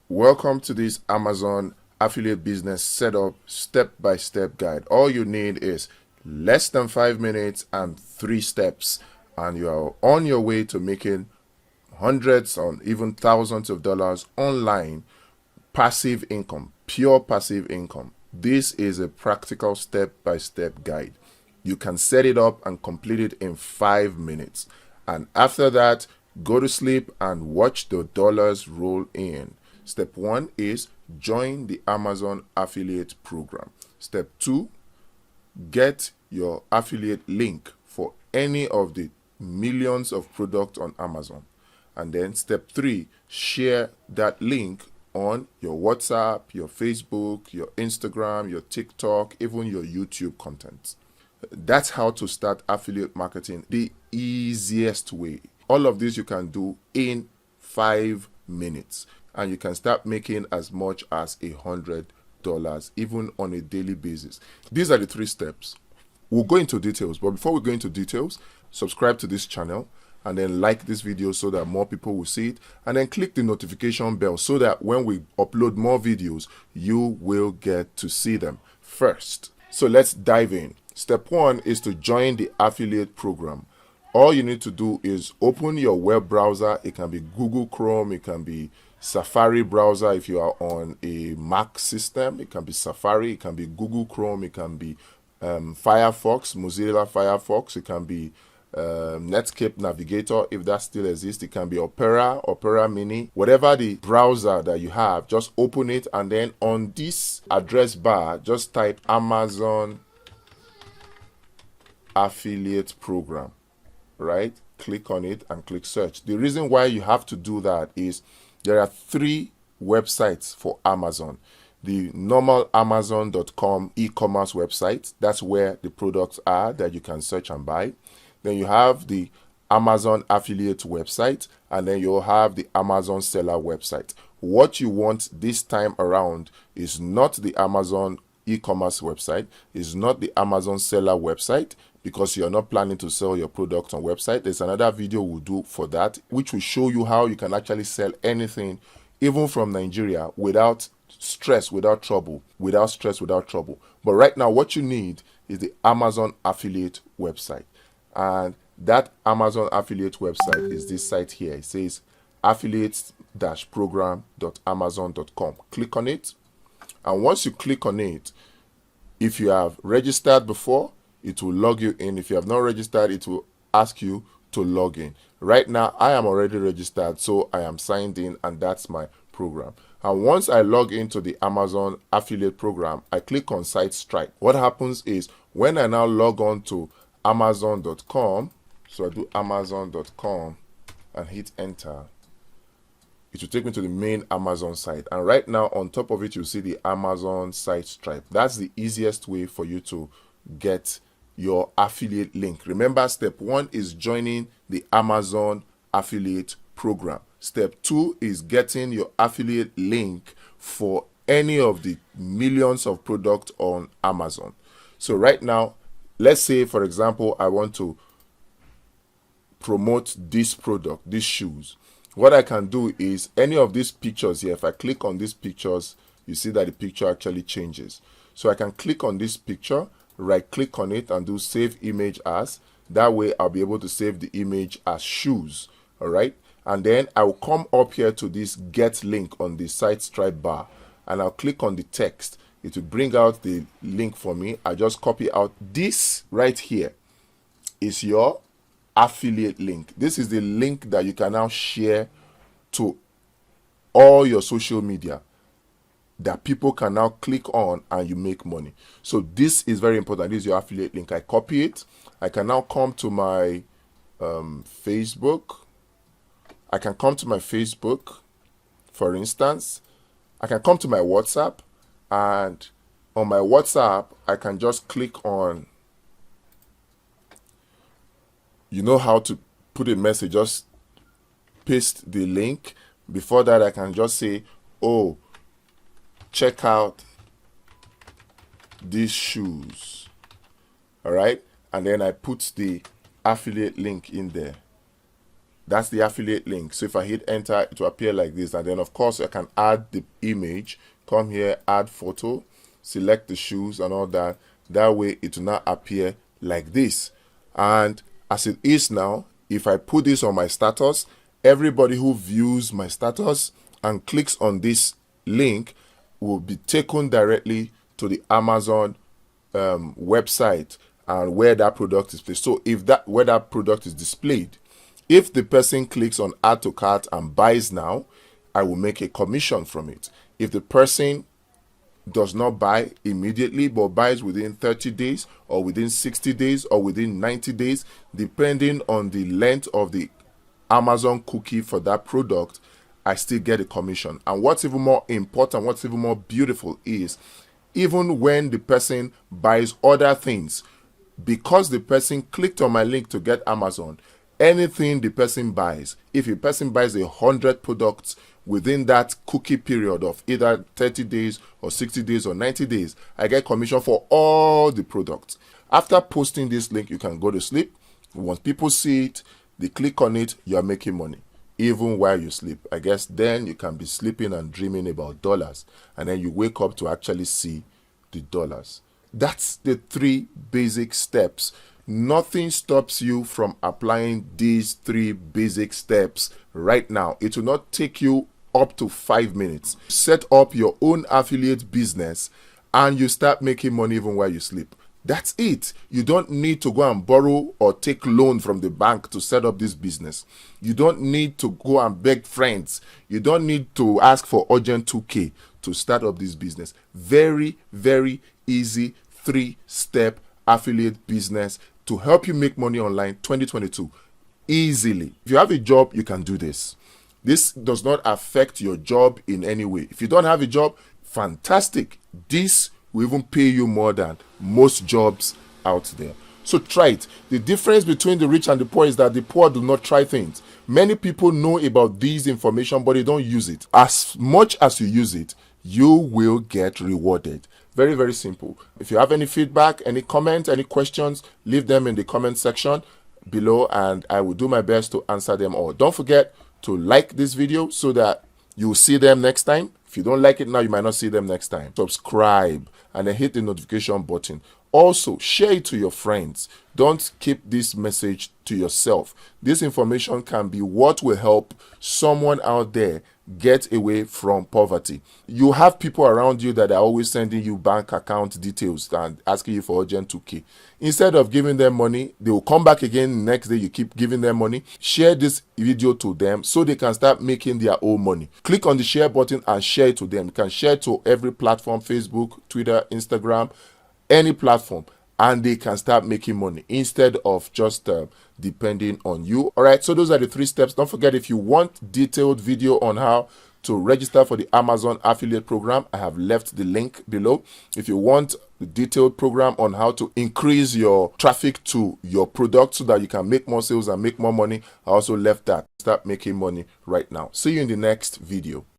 Welcome to this Amazon affiliate business setup step-by-step guide. All you need is less than 5 minutes and 3 steps, and you are on your way to making hundreds or even thousands of dollars online. Passive income, pure passive income. This is a practical step-by-step guide. You can set it up and complete it in 5 minutes, and after that, go to sleep and watch the dollars roll in. Step 1 is join the Amazon affiliate program. Step 2, get your affiliate link for any of the millions of products on Amazon. And then step 3, share that link on your WhatsApp, your Facebook, your Instagram, your TikTok, even your YouTube content. That's how to start affiliate marketing the easiest way. All of this you can do in 5 minutes, and you can start making as much as $100 even on a daily basis. These are the 3 steps. We'll go into details, but before we go into details, subscribe to this channel and then like this video so that more people will see it, and then click the notification bell so that when we upload more videos, you will get to see them first. So let's dive in. Step 1 is to join the affiliate program. All you need to do is open your web browser. It can be Google Chrome, it can be Safari browser if you are on a Mac system, it can be Safari, it can be Google Chrome, it can be Firefox, Mozilla Firefox, it can be Netscape Navigator if that still exists, it can be Opera, Opera Mini, whatever the browser that you have, just open it, and then on this address bar, just type Amazon affiliate program, right? Click on it and click search. The reason why you have to do that is there are 3 websites for Amazon. The normal Amazon.com e-commerce website, that's where the products are that you can search and buy. Then you have the Amazon affiliate website, and then you'll have the Amazon seller website. What you want this time around is not the Amazon e-commerce website, is not the Amazon seller website, because you're not planning to sell your product on website. There's another video we'll do for that, which will show you how you can actually sell anything, even from Nigeria, without stress, without trouble. But right now, what you need is the Amazon affiliate website. And that Amazon affiliate website is this site here. It says affiliate-program.amazon.com. Click on it. And once you click on it, if you have registered before, it will log you in. If you have not registered, it will ask you to log in. Right now, I am already registered, so I am signed in, and that's my program. And once I log into the Amazon affiliate program, I click on Site Stripe. What happens is when I now log on to Amazon.com, so I do Amazon.com and hit enter, it will take me to the main Amazon site. And right now, on top of it, you'll see the Amazon Site Stripe. That's the easiest way for you to get your affiliate link. Remember, step 1 is joining the Amazon affiliate program. Step 2 is getting your affiliate link for any of the millions of products on Amazon. So right now, let's say, for example, I want to promote this product, these shoes. What I can do is any of these pictures here, if I click on these pictures, you see that the picture actually changes. So I can click on this picture, right click on it and do save image as. That way I'll be able to save the image as shoes. All right. And then I'll come up here to this get link on the Site Stripe bar, and I'll click on the text. It will bring out the link for me. I just copy out this right here is your affiliate link. This is the link that you can now share to all your social media that people can now click on and you make money. So this is very important. This is your affiliate link. I copy it. I can now come to my Facebook. I can come to my Facebook, for instance. I can come to my WhatsApp, and on my WhatsApp, I can just click on, you know how to put a message, just paste the link. Before that, I can just say, oh, check out these shoes. All right. And then I put the affiliate link in there. That's the affiliate link. So if I hit enter, it will appear like this. And then of course I can add the image, come here, add photo, select the shoes and all that. That way it will not appear like this. And as it is now, if I put this on my status, everybody who views my status and clicks on this link will be taken directly to the Amazon website and where that product is placed. So if that where that product is displayed, if the person clicks on add to cart and buys now, I will make a commission from it. If the person does not buy immediately but buys within 30 days or within 60 days or within 90 days, depending on the length of the Amazon cookie for that product, I still get a commission. And what's even more important, what's even more beautiful is, even when the person buys other things, because the person clicked on my link to get Amazon, anything the person buys, if a person buys 100 products within that cookie period of either 30 days or 60 days or 90 days, I get commission for all the products. After posting this link, you can go to sleep. Once people see it, they click on it, you are making money. Even while you sleep. I guess then you can be sleeping and dreaming about dollars, and then you wake up to actually see the dollars. That's the 3 basic steps. Nothing stops you from applying these 3 basic steps right now. It will not take you up to 5 minutes. Set up your own affiliate business and you start making money even while you sleep. That's it. You don't need to go and borrow or take loan from the bank to set up this business. You don't need to go and beg friends. You don't need to ask for urgent 2K to start up this business. Very, very easy 3-step affiliate business to help you make money online 2022 easily. If you have a job, you can do this. This does not affect your job in any way. If you don't have a job, fantastic. This will even pay you more than most jobs out there. So try it. The difference between the rich and the poor is that the poor do not try things. Many people know about this information, but they don't use it. As much as you use it, you will get rewarded. Very, very simple. If you have any feedback, any comments, any questions, leave them in the comment section below and I will do my best to answer them all. Don't forget to like this video so that you will see them next time. If you don't like it now, you might not see them next time. Subscribe and then hit the notification button. Also, share it to your friends. Don't keep this message to yourself. This information can be what will help someone out there get away from poverty. You have people around you that are always sending you bank account details and asking you for urgent 2K. Instead of giving them money, they will come back again next day. You keep giving them money. Share this video to them so they can start making their own money. Click on the share button and share it to them. You can share to every platform: Facebook, Twitter, Instagram, any platform, and they can start making money instead of just depending on you. All right, so those are the 3 steps. Don't forget, if you want detailed video on how to register for the Amazon affiliate program, I have left the link below. If you want the detailed program on how to increase your traffic to your product so that you can make more sales and make more money, I also left that. Start making money right now. See you in the next video.